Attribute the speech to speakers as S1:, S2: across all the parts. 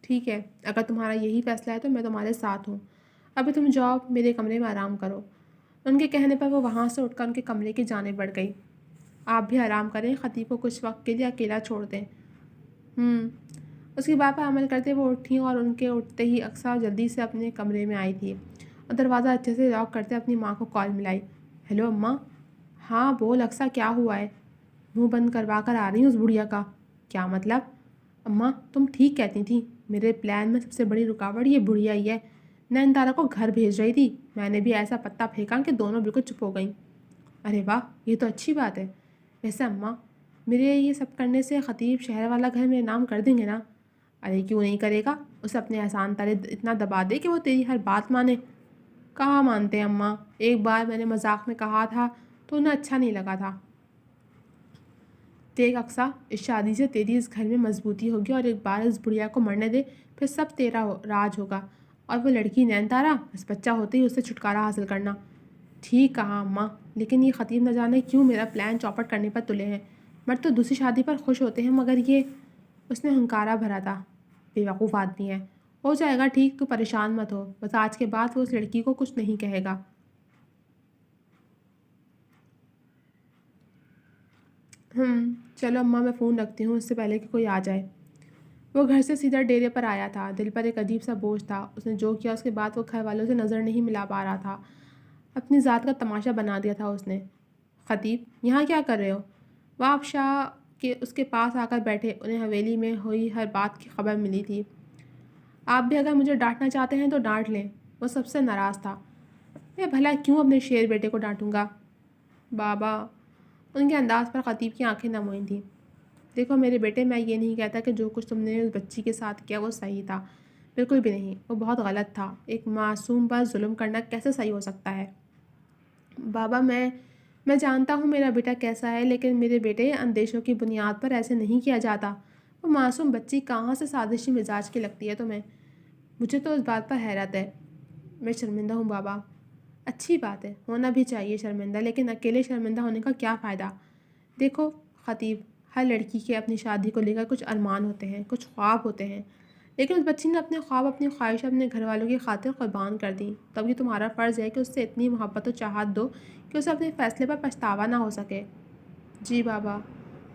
S1: ٹھیک ہے، اگر تمہارا یہی فیصلہ ہے تو میں تمہارے ساتھ ہوں۔ ابھی تم جاؤ، میرے کمرے میں آرام کرو۔ ان کے کہنے پر وہ وہاں سے اٹھ کر ان کے کمرے کی جانب بڑھ گئی۔ آپ بھی آرام کریں، خطیب کو کچھ وقت کے لیے اکیلا چھوڑ دیں۔ اس کی بات پر عمل کرتے وہ اٹھیں اور ان کے اٹھتے ہی اقصیٰ جلدی سے اپنے کمرے میں آئی تھی اور دروازہ اچھے سے لاک کرتے اپنی ماں کو کال ملائی۔ ہیلو اماں۔ ہاں بول اقصیٰ، کیا ہوا ہے؟ منہ بند کروا کر آ رہی ہوں اس بڑھیا کا۔ کیا مطلب؟ اماں تم ٹھیک کہتی تھیں، میرے پلان میں سب سے بڑی رکاوٹ یہ بڑھیا ہی ہے۔ نین تارا کو گھر بھیج رہی تھی، میں نے بھی ایسا پتا پھینکا کہ دونوں بالکل چپ ہو گئیں۔ ارے واہ، یہ تو اچھی بات ہے۔ ویسے اماں، میرے یہ سب کرنے سے خطیب شہر والا گھر میرے نام کر دیں گے نا؟ ارے کیوں نہیں کرے گا، اسے اپنے احسان تلے اتنا دبا دے کہ وہ تیری ہر بات مانے۔ کہاں مانتے ہیں اماں، ایک بار میں نے مذاق میں کہا تھا تو انہیں اچھا نہیں لگا تھا۔ دیکھ اقصیٰ، اس شادی سے تیری اس گھر میں مضبوطی ہوگی اور ایک بار اس بڑھیا کو مرنے دے، پھر سب تیرا راج ہوگا۔ اور وہ لڑکی نین تارا، بس بچہ ہوتے ہی اس سے چھٹکارا حاصل کرنا۔ ٹھیک کہا اماں، لیکن یہ خطیب نہ جانے کیوں میرا پلان چوپٹ کرنے پر تلے ہیں۔ مرد تو دوسری شادی پر خوش ہوتے ہیں، مگر یہ… اس نے ہنکارا بھرا تھا۔ بے وقوف آدمی ہے۔ ہو جائے گا ٹھیک، تو پریشان مت ہو، بس آج کے بعد وہ اس لڑکی کو کچھ نہیں کہے گا۔ چلو اماں، میں فون رکھتی ہوں اس سے پہلے کہ کوئی آ جائے۔ وہ گھر سے سیدھا ڈیرے پر آیا تھا، دل پر ایک عجیب سا بوجھ تھا۔ اس نے جو کیا اس کے بعد وہ گھر والوں سے نظر نہیں ملا پا رہا تھا، اپنی ذات کا تماشا بنا دیا تھا اس نے۔ خطیب یہاں کیا کر رہے ہو؟ وہ شاہ کے اس کے پاس آ کر بیٹھے، انہیں حویلی میں ہوئی ہر بات کی خبر ملی تھی۔ آپ بھی اگر مجھے ڈانٹنا چاہتے ہیں تو ڈانٹ لیں۔ وہ سب سے ناراض تھا۔ میں بھلا کیوں اپنے شیر بیٹے کو ڈانٹوں گا؟ بابا، ان کے انداز پر خطیب کی آنکھیں نم ہوئی تھیں۔ دیکھو میرے بیٹے، میں یہ نہیں کہتا کہ جو کچھ تم نے اس بچی کے ساتھ کیا وہ صحیح تھا، بالکل بھی نہیں، وہ بہت غلط تھا۔ ایک معصوم پر ظلم کرنا کیسے صحیح ہو سکتا ہے؟ بابا، میں جانتا ہوں میرا بیٹا کیسا ہے، لیکن میرے بیٹے اندیشوں کی بنیاد پر ایسے نہیں کیا جاتا۔ وہ معصوم بچی کہاں سے سازشی مزاج کی لگتی ہے تمہیں؟ مجھے تو اس بات پر حیرت ہے۔ میں شرمندہ ہوں بابا۔ اچھی بات ہے، ہونا بھی چاہیے شرمندہ، لیکن اکیلے شرمندہ ہونے کا کیا فائدہ؟ دیکھو خطیب، ہر لڑکی کے اپنی شادی کو لے کر کچھ ارمان ہوتے ہیں، کچھ خواب ہوتے ہیں، لیکن اس بچی نے اپنے خواب، اپنی خواہش اپنے گھر والوں کی خاطر قربان کر دیں۔ تب یہ تمہارا فرض ہے کہ اس سے اتنی محبت و چاہت دو کہ اسے اپنے فیصلے پر پچھتاوا نہ ہو سکے۔ جی بابا،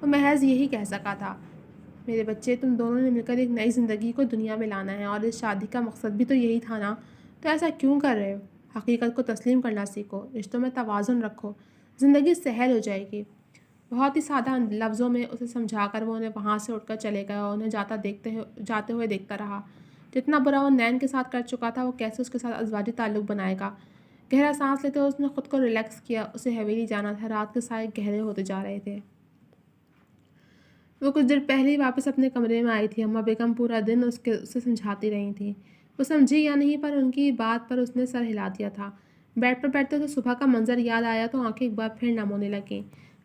S1: وہ محض یہی کہہ سکا تھا۔ میرے بچے، تم دونوں نے مل کر ایک نئی زندگی کو دنیا میں لانا ہے، اور اس شادی کا مقصد بھی تو یہی تھا نا، تو ایسا کیوں کر رہے ہو؟ حقیقت کو تسلیم کرنا سیکھو، رشتوں میں توازن رکھو، زندگی سہل ہو جائے گی۔ بہت ہی سادہ لفظوں میں اسے سمجھا کر وہ انہیں وہاں سے اٹھ کر چلے گئے اور انہیں جاتے ہوئے دیکھتا رہا۔ جتنا برا وہ نین کے ساتھ کر چکا تھا، وہ کیسے اس کے ساتھ ازواجی تعلق بنائے گا؟ گہرا سانس لیتے ہوئے اس نے خود کو ریلیکس کیا۔ اسے حویلی جانا تھا، رات کے سائے گہرے ہوتے جا رہے تھے۔ وہ کچھ دیر پہلے ہی واپس اپنے کمرے میں آئی تھی۔ اماں بیگم پورا دن اسے سمجھاتی رہی تھیں۔ وہ سمجھی یا نہیں، پر ان کی بات پر اس نے سر ہلا دیا تھا۔ بیڈ پر بیٹھتے اسے صبح کا منظر یاد آیا تو آنکھیں ایک بار پھر نم ہونے لگیں۔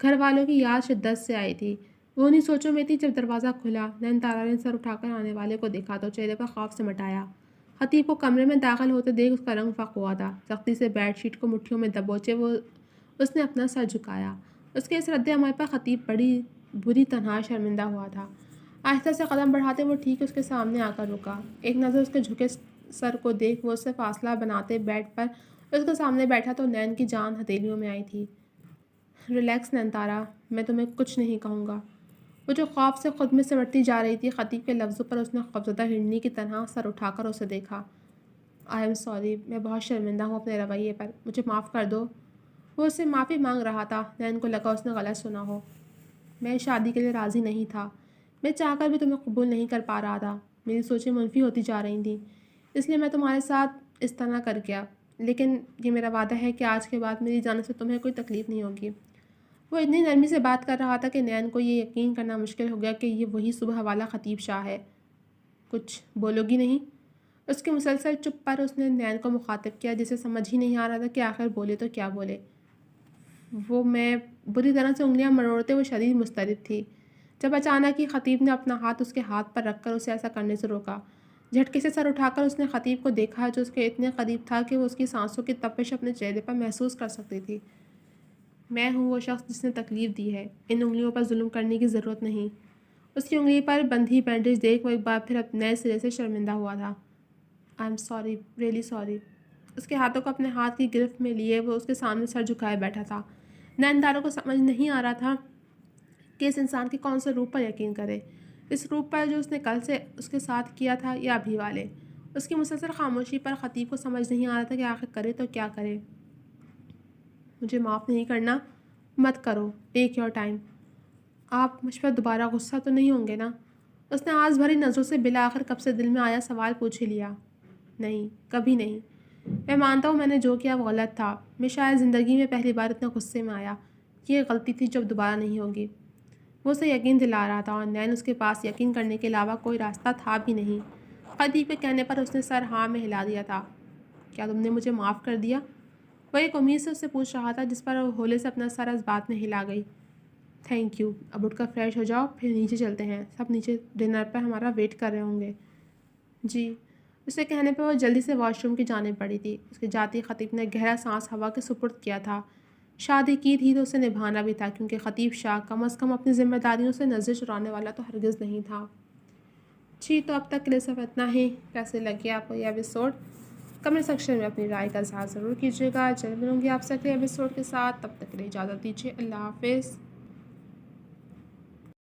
S1: گھر والوں کی یاد شدت سے آئی تھی۔ وہ انہیں سوچوں میں تھی جب دروازہ کھلا۔ نین تارا نے سر اٹھا کر آنے والے کو دیکھا تو چہرے پر خوف سے مٹایا۔ خطیب کو کمرے میں داخل ہوتے دیکھ اس کا رنگ فق ہوا تھا۔ سختی سے بیڈ شیٹ کو مٹھیوں میں دبوچے اس نے اپنا سر جھکایا۔ اس کے اس رد عمل پر خطیب بڑی بری طرح شرمندہ ہوا تھا۔ آہستہ سے قدم بڑھاتے وہ ٹھیک اس کے سامنے آ کر رکا۔ ایک نظر اس کے جھکے سر کو دیکھ وہ اس سے فاصلہ بناتے بیڈ پر اس کے سامنے بیٹھا تو نین کی جان ہتھیلیوں میں آئی تھی۔ ریلیکس نین تارا، میں تمہیں کچھ نہیں کہوں گا۔ وہ جو خوف سے خود میں سمٹتی جا رہی تھی، خطیب کے لفظوں پر اس نے خوفزدہ ہرنی کی طرح سر اٹھا کر اسے دیکھا۔ آئی ایم سوری، میں بہت شرمندہ ہوں اپنے رویے پر، مجھے معاف کر دو۔ وہ اس سے معافی مانگ رہا تھا۔ نین کو لگا اس نے غلط سنا ہو۔ میں شادی کے لیے راضی نہیں تھا، میں چاہ کر بھی تمہیں قبول نہیں کر پا رہا تھا، میری سوچیں منفی ہوتی جا رہی تھیں، اس لیے میں تمہارے ساتھ اس طرح کر گیا، لیکن یہ میرا وعدہ ہے کہ آج کے بعد میری جانب سے تمہیں کوئی تکلیف نہیں ہوگی۔ وہ اتنی نرمی سے بات کر رہا تھا کہ نین کو یہ یقین کرنا مشکل ہو گیا کہ یہ وہی صبح والا خطیب شاہ ہے۔ کچھ بولو گی نہیں؟ اس کے مسلسل چپ پر اس نے نین کو مخاطب کیا، جسے سمجھ ہی نہیں آ رہا تھا کہ آخر بولے تو کیا بولے۔ وہ میں بری طرح سے انگلیاں مروڑتے وہ شدید مضطرب تھی، جب اچانک ہی خطیب نے اپنا ہاتھ اس کے ہاتھ پر رکھ کر اسے ایسا کرنے سے روکا۔ جھٹکے سے سر اٹھا کر اس نے خطیب کو دیکھا جو اس کے اتنے قریب تھا کہ وہ اس کی سانسوں کی تپش اپنے چہرے پر محسوس کر سکتی تھی۔ میں ہوں وہ شخص جس نے تکلیف دی ہے، ان انگلیوں پر ظلم کرنے کی ضرورت نہیں۔ اس کی انگلی پر بندھی بینڈیج دیکھ وہ ایک بار پھر نئے سرے سے شرمندہ ہوا تھا۔ I am sorry, really sorry. اس کے ہاتھوں کو اپنے ہاتھ کی گرفت میں لیے وہ اس کے سامنے سر جھکائے بیٹھا تھا۔ نین تارا کو سمجھ نہیں آ رہا تھا کہ اس انسان کے کون سے روپ پر یقین کرے، اس روپ پر جو اس نے کل سے اس کے ساتھ کیا تھا یا ابھی والے۔ اس کی مسلسل خاموشی پر خطیب کو سمجھ نہیں آ رہا تھا کہ آخر کرے تو کیا کرے۔ مجھے معاف نہیں کرنا، مت کرو، ٹیک یور ٹائم۔ آپ مجھ پر دوبارہ غصہ تو نہیں ہوں گے نا؟ اس نے آس بھری نظروں سے بالآخر کب سے دل میں آیا سوال پوچھ ہی لیا۔ نہیں، کبھی نہیں۔ میں مانتا ہوں میں نے جو کیا وہ غلط تھا۔ میں شاید زندگی میں پہلی بار اتنا غصے میں آیا۔ یہ غلطی تھی جو اب دوبارہ نہیں ہوگی۔ وہ اسے یقین دلا رہا تھا اور نین اس کے پاس یقین کرنے کے علاوہ کوئی راستہ تھا بھی نہیں۔ خطیب کے کہنے پر اس نے سر ہاں میں ہلا دیا تھا۔ کیا تم نے مجھے معاف کر دیا؟ وہ ایک امید سے اس سے پوچھ رہا تھا جس پر وہ ہولے سے اپنا سر اس بات میں ہلا گئی۔ تھینک یو، اب اٹھ کر فریش ہو جاؤ، پھر نیچے چلتے ہیں، سب نیچے ڈنر پر ہمارا ویٹ کر رہے ہوں گے۔ جی۔ اسے کہنے پہ وہ جلدی سے واش روم کی جانب پڑی تھی۔ اس کے جاتی خطیب نے گہرا سانس ہوا کے سپرد کیا تھا۔ شادی کی تھی تو اسے نبھانا بھی تھا کیونکہ خطیب شاہ کم از کم اپنی ذمہ داریوں سے نظر چرانے والا تو ہرگز نہیں تھا۔ جی، تو اب تک کے لیے صرف اتنا ہی۔ کیسے لگے آپ کو یہ ایپیسوڈ؟ کمنٹ سیکشن میں اپنی رائے کا اظہار ضرور کیجیے گا۔ جلد ملوں گی آپ سے اگلے ایپیسوڈ کے ساتھ، تب تک کے لیے اجازت دیجیے۔ اللہ حافظ۔